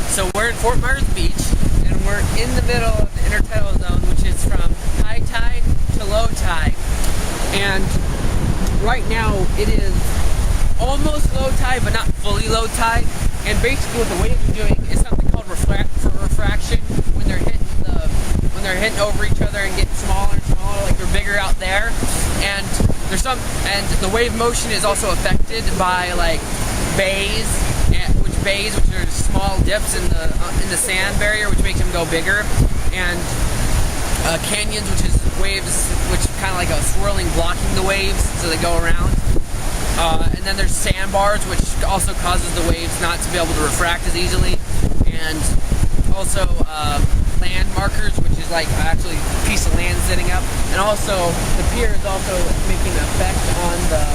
So we're in Fort Myers Beach, and we're in the middle of the Intertidal Zone, which is from high tide to low tide. And right now it is almost low tide, but not fully low tide. And basically what the waves are doing is something called refraction. When they're hitting over each other and getting smaller and smaller, like they're bigger out there. And the wave motion is also affected by like bays, which are small dips in the sand barrier, which makes them go bigger, and canyons, which is waves, which kind of like a swirling, blocking the waves, so they go around. And then there's sandbars, which also causes the waves not to be able to refract as easily, and also land markers, which is like actually a piece of land sitting up, and also the pier is also making an effect on the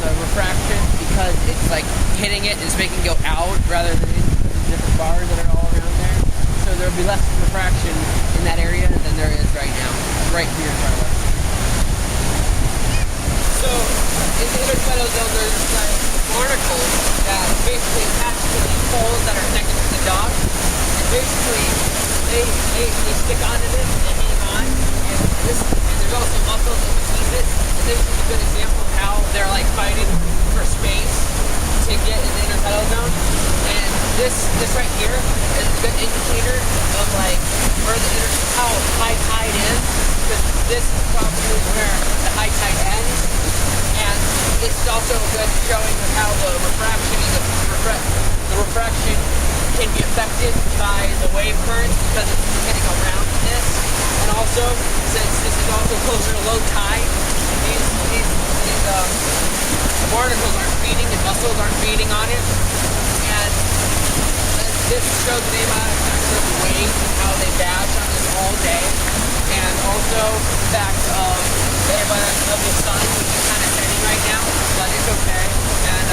refraction, because it's like hitting it, it's making it go out rather than into the different bars that are all around there. So there'll be less refraction in that area than there is right now, right here in front of us. So in the Intertidal Zone, there's like barnacles that basically attach to these poles that are connected to the dock, and basically they stick onto this and they hang on, and there's also muscles in between this. And this is a good example of how they're like fighting for space to get in the Intertidal Zone. And this right here is a good indicator of like how high tide is, because this is probably where the high tide ends. And this is also a good showing of how the refraction can be affected by the wave currents, because it's hitting around this. And also, since this is also closer to low tide, these barnacles aren't feeding, and mussels aren't feeding on it. And this shows the abiotic factor of the waves and how they bash on this all day. And also the fact of the abiotic of the sun, which is kind of setting right now, but it's okay. And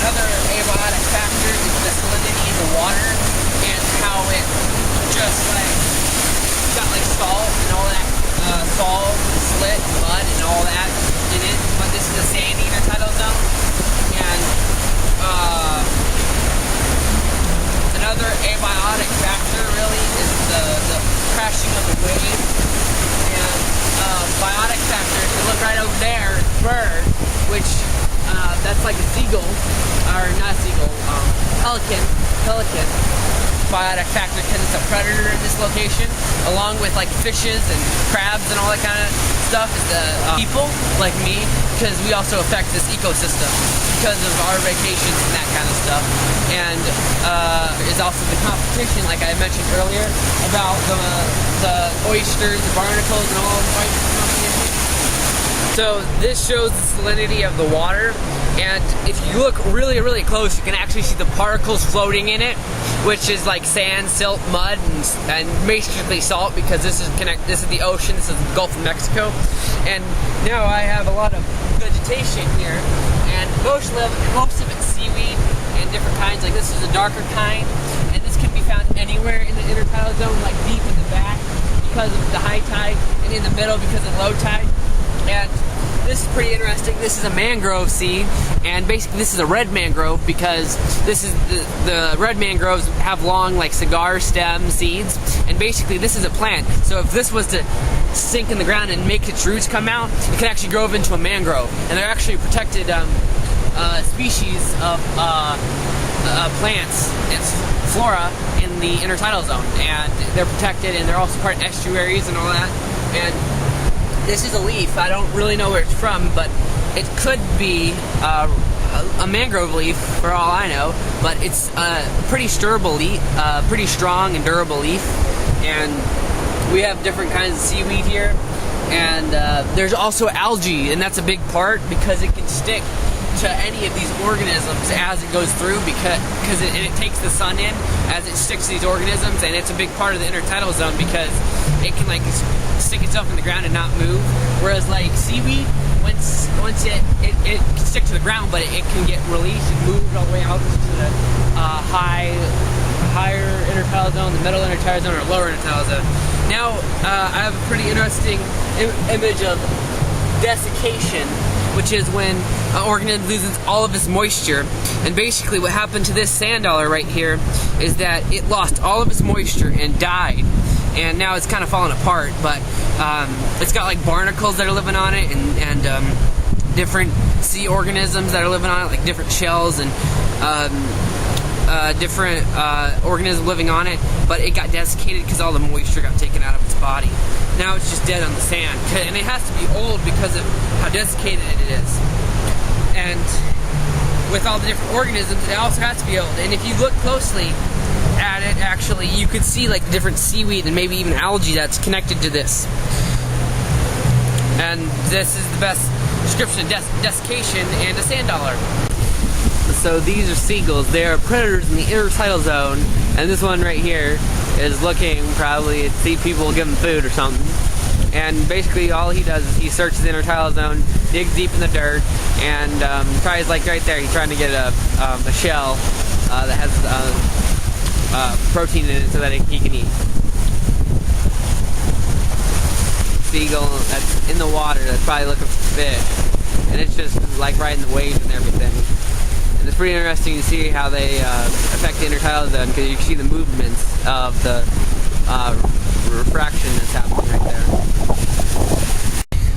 another abiotic factor is the salinity of the water, and how it just like got like salt and all that, salt, slit, mud, and all that in it. But this is a sandy Intertidal Zone, and another abiotic factor really is the crashing of the wave. And biotic factor, if you look right over there, bird, which that's like a seagull, or not a seagull, pelican. Biotic factor, because it's a predator in this location, along with like fishes and crabs and all that kind of stuff, is the people like me, because we also affect this ecosystem because of our vacations and that kind of stuff. And is also the competition, like I mentioned earlier, about the oysters, the barnacles, and all the competition. So this shows the salinity of the water, and if you look really, really close, you can actually see the particles floating in it, which is like sand, silt, mud, and basically salt, because this is the ocean, this is the Gulf of Mexico. And now I have a lot of vegetation here, and most of it's seaweed and different kinds. Like this is a darker kind, and this can be found anywhere in the Intertidal Zone, like deep in the back because of the high tide, and in the middle because of low tide. And this is pretty interesting. This is a mangrove seed, and basically this is a red mangrove, because this is the red mangroves have long like cigar stem seeds, and basically this is a plant. So if this was to sink in the ground and make its roots come out, it could actually grow into a mangrove. And they're actually a protected species of plants. It's flora in the Intertidal Zone, and they're protected, and they're also part of estuaries and all that. And this is a leaf. I don't really know where it's from, but it could be a mangrove leaf for all I know. But it's a pretty durable leaf, pretty strong and durable leaf. And we have different kinds of seaweed here. And there's also algae, and that's a big part, because it can stick to any of these organisms as it goes through, because it takes the sun in as it sticks to these organisms, and it's a big part of the Intertidal Zone, because it can like stick itself in the ground and not move. Whereas like seaweed, once it can stick to the ground, but it can get released and moved all the way out to the higher Intertidal Zone, the middle Intertidal Zone, or lower Intertidal Zone. Now I have a pretty interesting image of desiccation which is when an organism loses all of its moisture. And basically what happened to this sand dollar right here is that it lost all of its moisture and died. And now it's kind of falling apart, but it's got like barnacles that are living on it, and different sea organisms that are living on it, like different shells and different organisms living on it. But it got desiccated because all the moisture got taken out of its body. Now it's just dead on the sand, and it has to be old because of how desiccated it is. And with all the different organisms, it also has to be old. And if you look closely at it, actually, you could see like different seaweed and maybe even algae that's connected to this. And this is the best description of desiccation and a sand dollar. So these are seagulls. They are predators in the intertidal zone, and this one right here is looking probably to see people give him food or something. And basically all he does is he searches the intertidal zone, digs deep in the dirt, and tries, like right there, he's trying to get a shell that has protein in it so that he can eat. Seagull that's in the water that's probably looking for fish, and it's just like riding the waves and everything. And it's pretty interesting to see how they affect the intertidal zone, because you can see the movements of the refraction that's happening right there.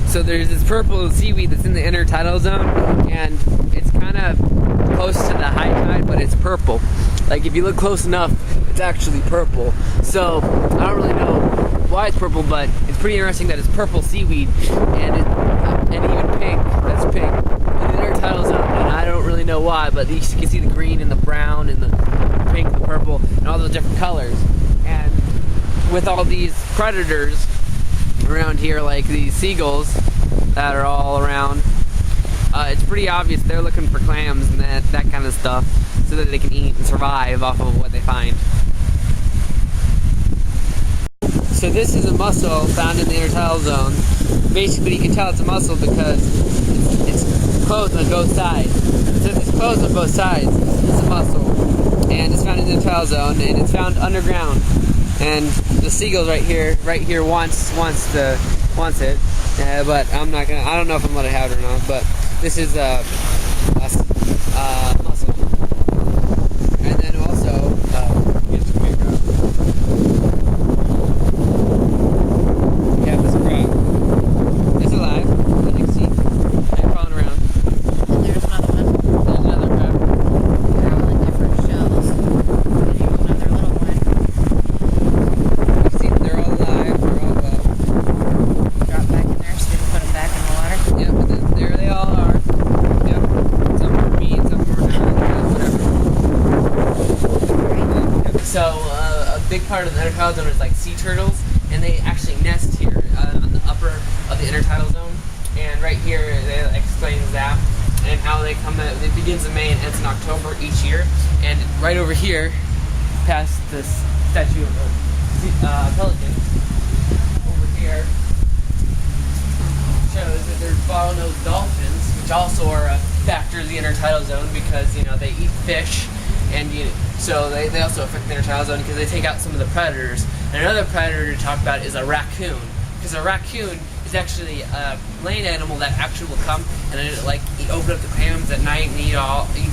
So there's this purple seaweed that's in the intertidal zone, and it's kind of close to the high tide, but it's purple. Like if you look close enough, it's actually purple. So I don't really know why it's purple, but it's pretty interesting that it's purple seaweed, and even pink. That's pink in the intertidal zone, and I don't really know why, but you can see the green and the brown and the pink, the purple, and all those different colors. And with all these predators around here, like these seagulls that are all around, it's pretty obvious they're looking for clams and that kind of stuff, so that they can eat and survive off of what they find. So this is a mussel found in the intertidal zone. Basically, you can tell it's a mussel because it's closed on both sides. Since it's closed on both sides, it's a mussel, and it's found in the intertidal zone, and it's found underground. And the seagulls right here wants it, but I don't know if I'm gonna let it have it or not. But this is a mussel, and then also here's the big crab. We have this crab. It's alive, as you can see. They're crawling around. And there's another one. There's another crab. They're all in different shells. And here's another little one. You see, they're all alive. They're all Drop back in there so we can put them back in the water. yeah, but there they all are. Yep. Some are meat, some are not, whatever. So a big part of the intertidal zone is like sea turtles, and they actually nest here on the upper of the intertidal zone. And right here, it explains that and how they come. It begins in May and ends in October each year. And right over here, past this statue of a pelican, over here shows that there's bottlenose dolphins, which also are a factor of the intertidal zone because they eat fish, and so they also affect the intertidal zone because they take out some of the predators. And another predator to talk about is a raccoon, because a raccoon is actually a land animal that actually will come and open up the clams at night and eat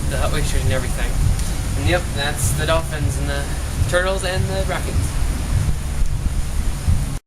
the oysters and everything. And yep, that's the dolphins and the turtles and the raccoons.